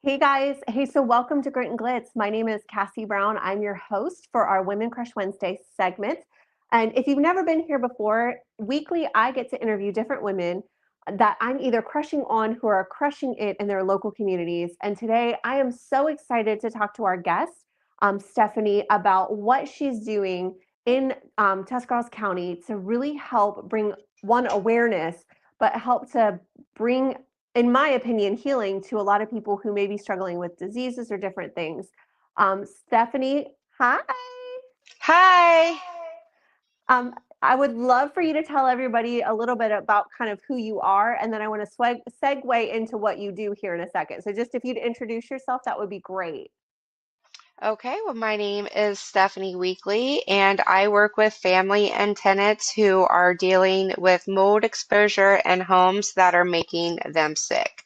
Hey guys, hey, so welcome to Grit and Glitz. My name is Cassie Brown. I'm your host for our Women Crush Wednesday segment. And if you've never been here before, weekly I get to interview different women that I'm either crushing on who are crushing it in their local communities. And today I am so excited to talk to our guest, Stephanie, about what she's doing in Tuscarawas County to really help bring one awareness, but help to bring, in my opinion, healing to a lot of people who may be struggling with diseases or different things. Stephanie, hi. Hi. Um, I would love for you to tell everybody a little bit about kind of who you are, and then I want to segue into what you do here in a second. So, just if you'd introduce yourself, that would be great. Okay, well, my name is Stephanie Weekly, and I work with family and tenants who are dealing with mold exposure in homes that are making them sick.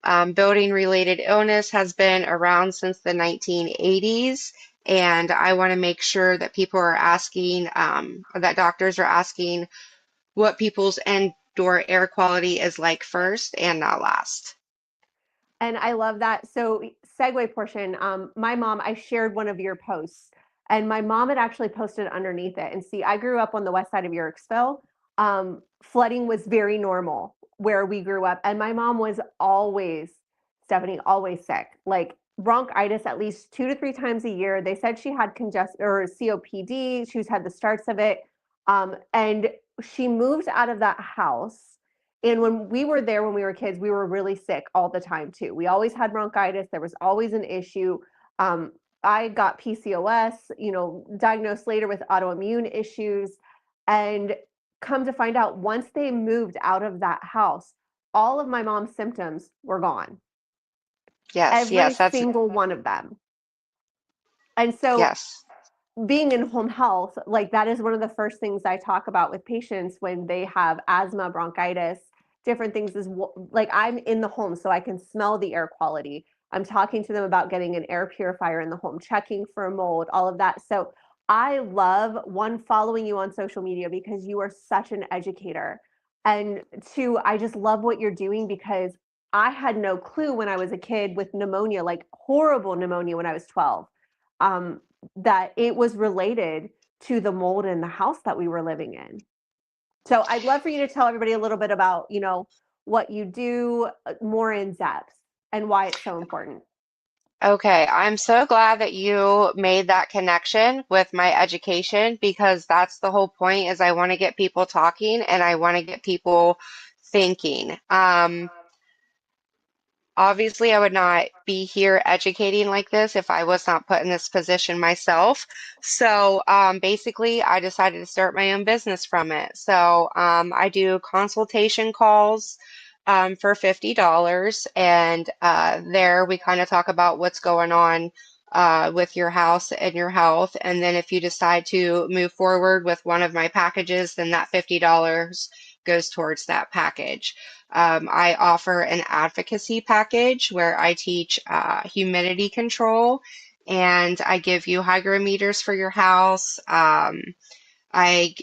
Building related illness has been around since the 1980s, and I want to make sure that people are asking, that doctors are asking what people's indoor air quality is like first and not last. And I love that. So, segue portion, my mom, I shared one of your posts, and my mom had actually posted underneath it. And see, I grew up on the west side of Yorksville. Flooding was very normal where we grew up. And my mom was always, Stephanie, always sick, like bronchitis at least 2 to 3 times a year. They said she had congestion or COPD. She's had the starts of it. And she moved out of that house, and when we were there when we were kids, we were really sick all the time too. We always had bronchitis. There was always an issue. Um, I got PCOS, diagnosed later with autoimmune issues. And come to find out, once they moved out of that house, all of my mom's symptoms were gone, Yes, every yes, that's single one of them. And so yes. being in home health, like that is one of the first things I talk about with patients when they have asthma, bronchitis, different things is like I'm in the home so I can smell the air quality. I'm talking to them about getting an air purifier in the home, checking for mold, all of that. So I love one, following you on social media because you are such an educator. And two, I just love what you're doing because I had no clue when I was a kid with pneumonia, like horrible pneumonia when I was 12. Um, that it was related to the mold in the house that we were living in. So I'd love for you to tell everybody a little bit about, what you do more in depth and why it's so important. Okay, I'm so glad that you made that connection with my education because that's the whole point is I want to get people talking and I want to get people thinking. Obviously, I would not be here educating like this if I was not put in this position myself. So basically, I decided to start my own business from it. So I do consultation calls for $50, and there we kind of talk about what's going on with your house and your health. And then if you decide to move forward with one of my packages, then that $50 goes towards that package. I offer an advocacy package where I teach humidity control and I give you hygrometers for your house. I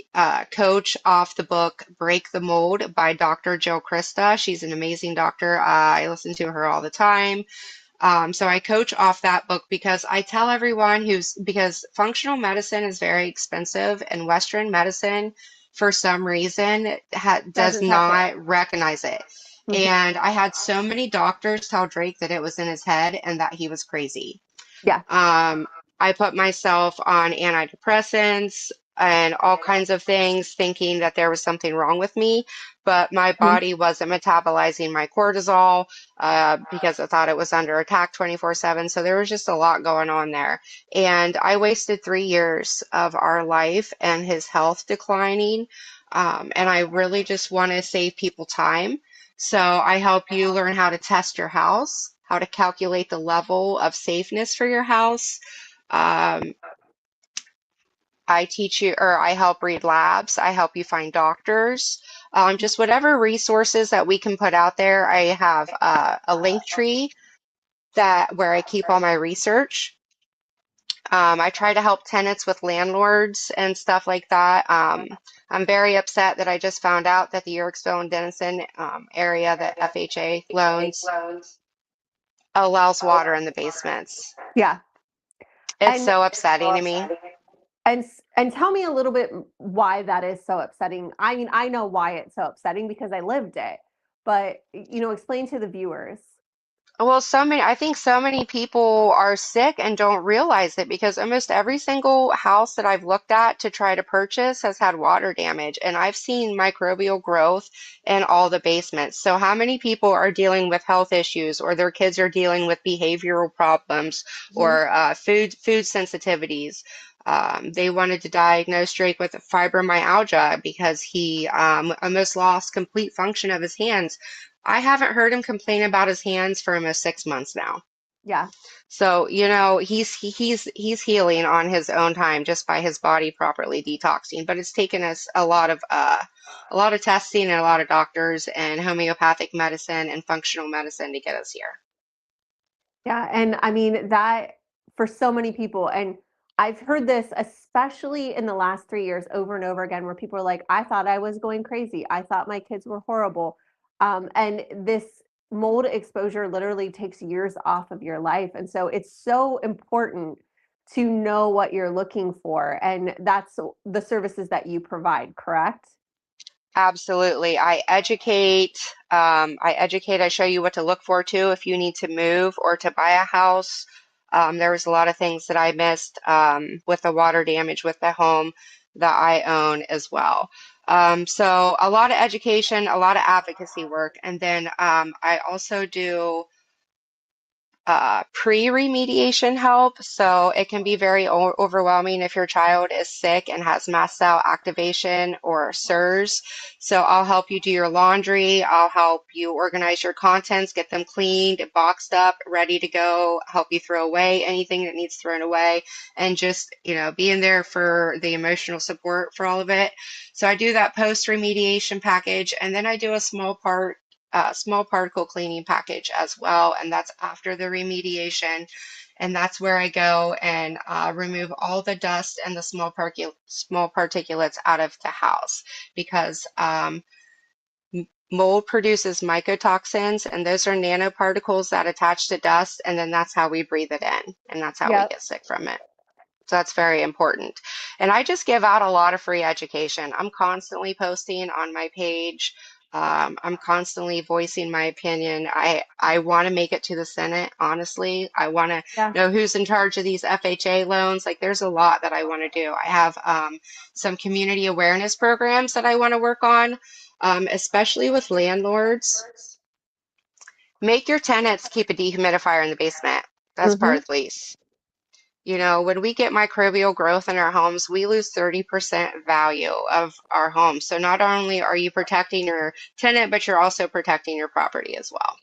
coach off the book Break the Mold by Dr. Jill Krista. She's an amazing doctor. I listen to her all the time. So I coach off that book because I tell everyone because functional medicine is very expensive and Western medicine, for some reason, does Doesn't touch it. not recognize it. Mhm. And I had so many doctors tell Drake that it was in his head and that he was crazy. Yeah. Um, I put myself on antidepressants and all kinds of things, thinking that there was something wrong with me, but my Mhm. body wasn't metabolizing my cortisol because I thought it was under attack 24/7. So there was just a lot going on there. And I wasted 3 years of our life and his health declining. And I really just want to save people time. So I help you learn how to test your house, how to calculate the level of safeness for your house. Um, I teach you, or I help read labs. I help you find doctors. Just whatever resources that we can put out there. I have a link tree that where I keep all my research. I try to help tenants with landlords and stuff like that. I'm very upset that I just found out that the Yorksville and Denison area that FHA loans allows water in the basements. Yeah. It's And so upsetting to me. and tell me a little bit why that is so upsetting. I mean, I know why it's so upsetting because I lived it, but explain to the viewers. Well, I think so many people are sick and don't realize it because almost every single house that I've looked at to try to purchase has had water damage. And I've seen microbial growth in all the basements. So, how many people are dealing with health issues or their kids are dealing with behavioral problems Mhm. or food sensitivities? They wanted to diagnose Drake with fibromyalgia because he almost lost complete function of his hands. I haven't heard him complain about his hands for almost 6 months now. Yeah. So, he's healing on his own time just by his body properly detoxing. But it's taken us a lot of testing and a lot of doctors and homeopathic medicine and functional medicine to get us here. Yeah, and I mean that for so many people, and I've heard this especially in the last 3 years over and over again, where people are like, "I thought I was going crazy. I thought my kids were horrible," and this mold exposure literally takes years off of your life, and so it's so important to know what you're looking for, and that's the services that you provide, correct? Absolutely. I show you what to look for too if you need to move or to buy a house. There was a lot of things that I missed with the water damage with the home that I own as well. So a lot of education, a lot of advocacy work, and then I also do pre-remediation help. So it can be very overwhelming if your child is sick and has mast cell activation or SIRS. So I'll help you do your laundry. I'll help you organize your contents, get them cleaned, boxed up, ready to go, help you throw away anything that needs thrown away, and just, being there for the emotional support for all of it. So I do that post-remediation package, and then I do a small particle cleaning package as well, and that's after the remediation. And that's where I go and remove all the dust and the small particulates out of the house because mold produces mycotoxins, and those are nanoparticles that attach to dust, and then that's how we breathe it in, and that's how we Yep. get sick from it. So that's very important. And I just give out a lot of free education. I'm constantly posting on my page. I'm constantly voicing my opinion. I want to make it to the Senate, honestly. I want to Yeah. know who's in charge of these FHA loans. Like, there's a lot that I want to do. I have some community awareness programs that I want to work on, especially with landlords. Make your tenants keep a dehumidifier in the basement. That's part Hmm. of the lease. When we get microbial growth in our homes, we lose 30% value of our home. So not only are you protecting your tenant, but you're also protecting your property as well.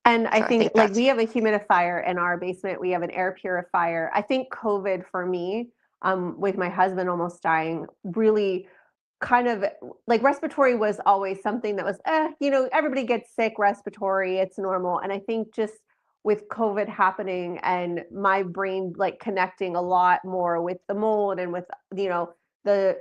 And I So I think think like that's we have a humidifier in our basement, we have an air purifier. I think COVID for me, with my husband almost dying, really kind of like respiratory was always something that was, everybody gets sick, respiratory, it's normal. And I think just with COVID happening and my brain like connecting a lot more with the mold and with, the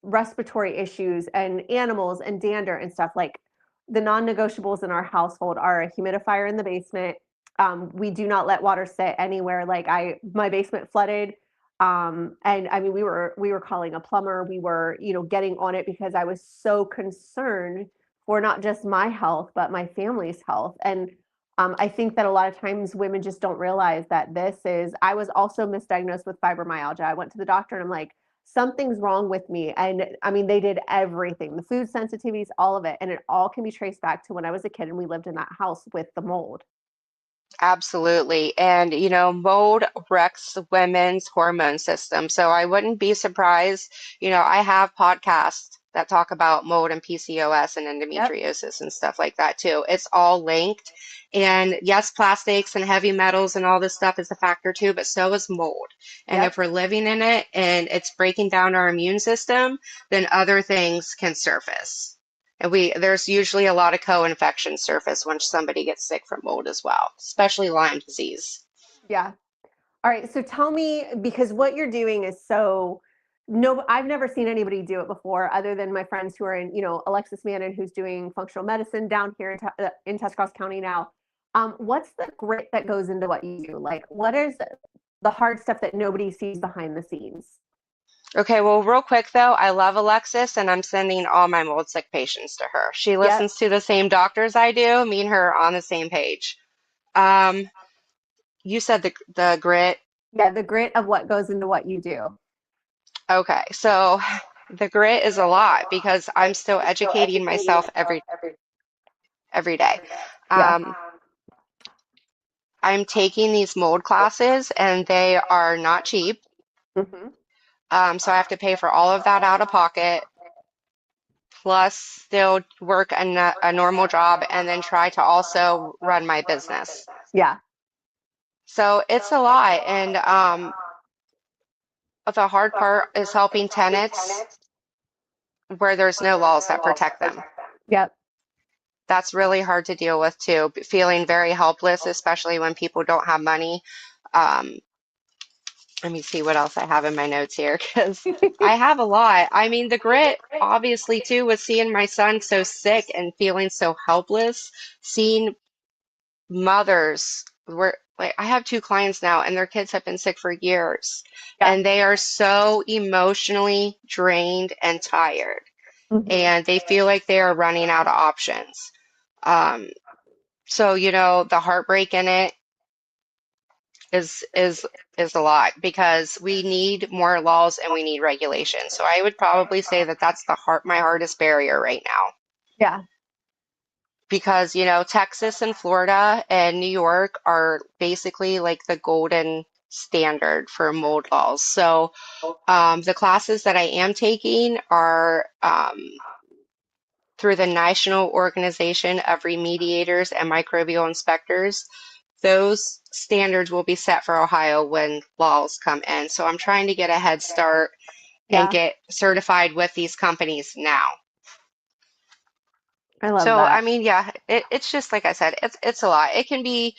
respiratory issues and animals and dander and stuff, like the non-negotiables in our household are a humidifier in the basement. We do not let water sit anywhere. Like my basement flooded, and I mean we were calling a plumber. We were getting on it because I was so concerned for not just my health but my family's health. And I think that a lot of times women just don't realize that this is. I was also misdiagnosed with fibromyalgia. I went to the doctor and I'm like, something's wrong with me. And I mean, they did everything, the food sensitivities, all of it. And it all can be traced back to when I was a kid and we lived in that house with the mold. absolutely. And, mold wrecks women's hormone system. So I wouldn't be surprised. I have podcasts that talk about mold and PCOS and Yep. endometriosis and stuff like that too. It's all linked. And yes, plastics and heavy metals and all this stuff is a factor too, but so is mold. And if Yep. we're living in it and it's breaking down our immune system, then other things can surface. And there's usually a lot of co-infection surface when somebody gets sick from mold as well, especially Lyme disease. Yeah. All right. So tell me, because what you're doing is so no, I've never seen anybody do it before other than my friends who are in, Alexis Mannon, who's doing functional medicine down here in Tuscarawas County now. What's the grit that goes into what you do? Like, what is the hard stuff that nobody sees behind the scenes? Okay, well, real quick though, I love Alexis and I'm sending all my mold sick patients to her. She Yep. listens to the same doctors I do, me and her are on the same page. Um, you said the grit. Yeah, the grit of what goes into what you do. Okay, so the grit is a lot because I'm still educating myself every day. Yeah. Um, I'm taking these mold classes and they are not cheap. Hmm. So I have to pay for all of that out of pocket, plus still work a normal job and then try to also run my business. Yeah. So it's a lot. And the hard part is helping tenants where there's no laws that protect them. Yep. That's really hard to deal with too, feeling very helpless, especially when people don't have money. Um, Let me see what else I have in my notes here because I have a lot. I mean, the grit, obviously, too, was seeing my son so sick and feeling so helpless, seeing mothers where like I have two clients now and their kids have been sick for years Yeah. and they are so emotionally drained and tired Hmm. and they feel like they are running out of options. Um, so, the heartbreak in it is is is a lot because we need more laws and we need regulations. So I would probably say that that's my hardest barrier right now Yeah. because Texas and Florida and New York are basically like the golden standard for mold laws. So the classes that I am taking are through the National Organization of Remediators and Microbial Inspectors. Those standards will be set for Ohio when laws come in. So I'm trying to get a head start and Yeah. get certified with these companies now. I love So I that. mean, yeah, it's just like I said, it's a lot. It can be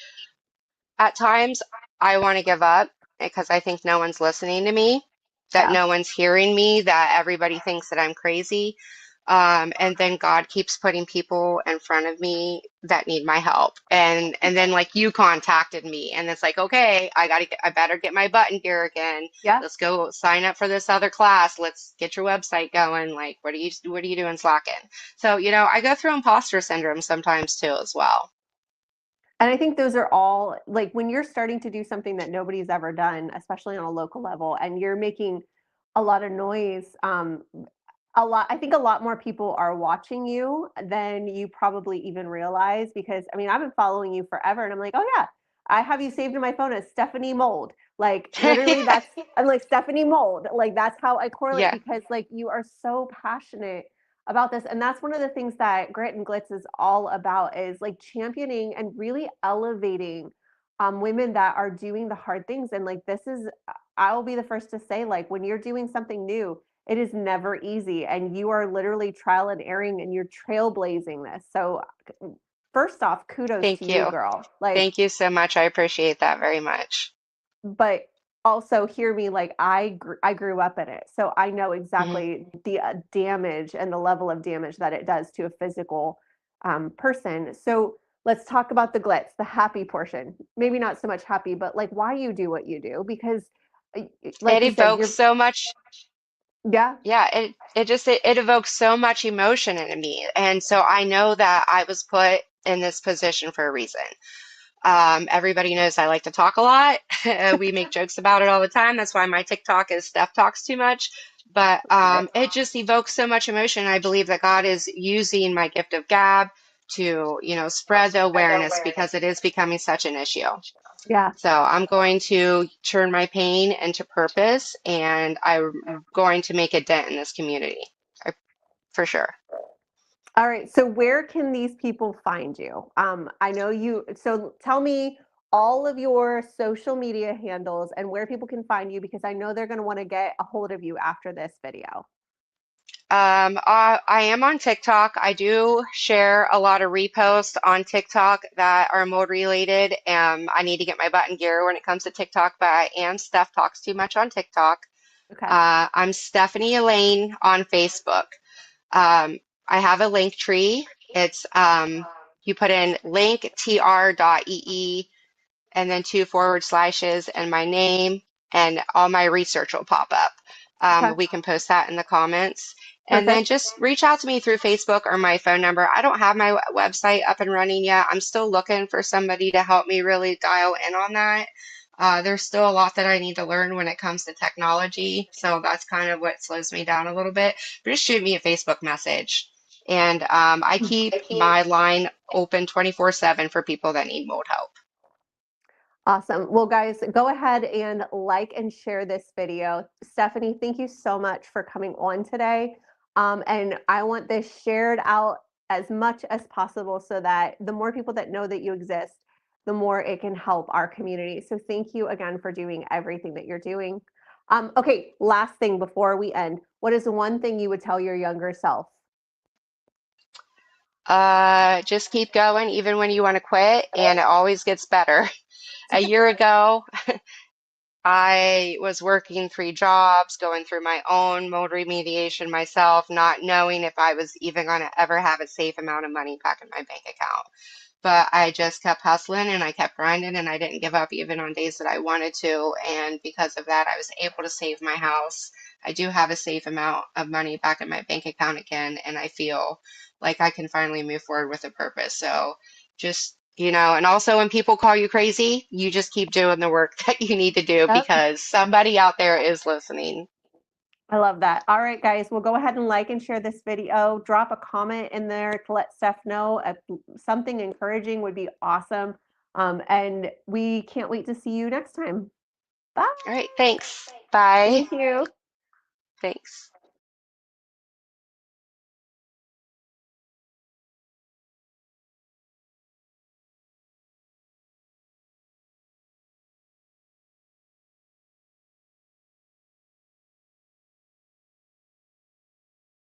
at times I want to give up because I think no one's listening to me, that Yeah. no one's hearing me, that everybody thinks that I'm crazy. And then God keeps putting people in front of me that need my help. And then like you contacted me and it's like, okay, I better get my butt in gear again. Yeah. Let's go sign up for this other class. Let's get your website going. Like, what are you doing slacking? So, I go through imposter syndrome sometimes too as well. And I think those are all like when you're starting to do something that nobody's ever done, especially on a local level, and you're making a lot of noise. I think a lot more people are watching you than you probably even realize because I mean, I've been following you forever and I'm like, oh yeah, I have you saved in my phone as Stephanie Mold. Like literally I'm like Stephanie Mold. Like that's how I correlate Yeah. because like you are so passionate about this. And that's one of the things that Grit and Glitz is all about is like championing and really elevating women that are doing the hard things. And like this is I'll be the first to say, like, when you're doing something new, it is never easy. And you are literally trial and erroring and you're trailblazing this. So, first off, kudos to Thank you, you. girl. Like, Thank you so much. I appreciate that very much. but also hear me, like, I grew up in it. So, I know Mhm. exactly the damage and the level of damage that it does to a physical person. So, let's talk about the glitz, the happy portion. Maybe not so much happy, but like why you do what you do. Because, like It you said, evokes you're, so much, yeah, yeah, it evokes so much emotion in me. And so I know that I was put in this position for a reason. Everybody knows I like to talk a lot. We make jokes about it all the time. That's why my TikTok is Steph Talks Too Much. But it just evokes so much emotion. I believe that God is using my gift of gab to, spread the awareness because it is becoming such an issue. yeah. So I'm going to turn my pain into purpose and I'm going to make a dent in this community for sure. All right. So where can these people find you? I know you, so tell me all of your social media handles and where people can find you because I know they're going to want to get a hold of you after this video. I am on TikTok. I do share a lot of reposts on TikTok that are mold related. I need to get my butt in gear when it comes to TikTok, but I am Steph Talks Too Much on TikTok. Okay. I'm Stephanie Elaine on Facebook. Um, I have a link tree. It's you put in linktr.ee and then 2 / and my name, and all my research will pop up. Okay, We can post that in the comments. And then perfect. just reach out to me through Facebook or my phone number. I don't have my website up and running yet. I'm still looking for somebody to help me really dial in on that. There's still a lot that I need to learn when it comes to technology. So that's kind of what slows me down a little bit. But just shoot me a Facebook message. And I keep my line open 24/7 for people that need mold help. Awesome. Well, guys, go ahead and like and share this video. Stephanie, thank you so much for coming on today. And I want this shared out as much as possible so that the more people that know that you exist, the more it can help our community. So thank you again for doing everything that you're doing. Okay, last thing before we end. What is the one thing you would tell your younger self? Just keep going even when you want to quit, and it always gets better. A year ago, I was working 3 jobs, going through my own mold remediation myself, not knowing if I was even going to ever have a safe amount of money back in my bank account. But I just kept hustling and I kept grinding and I didn't give up even on days that I wanted to. And because of that, I was able to save my house. I do have a safe amount of money back in my bank account again, and I feel like I can finally move forward with a purpose. So just, and also when people call you crazy, you just keep doing the work that you need to do Yep. because somebody out there is listening. I love that. All right, guys, we'll go ahead and like and share this video. Drop a comment in there to let Steph know if something encouraging would be awesome. And we can't wait to see you next time. Bye. All right, thanks. Bye. Thank you. Thanks.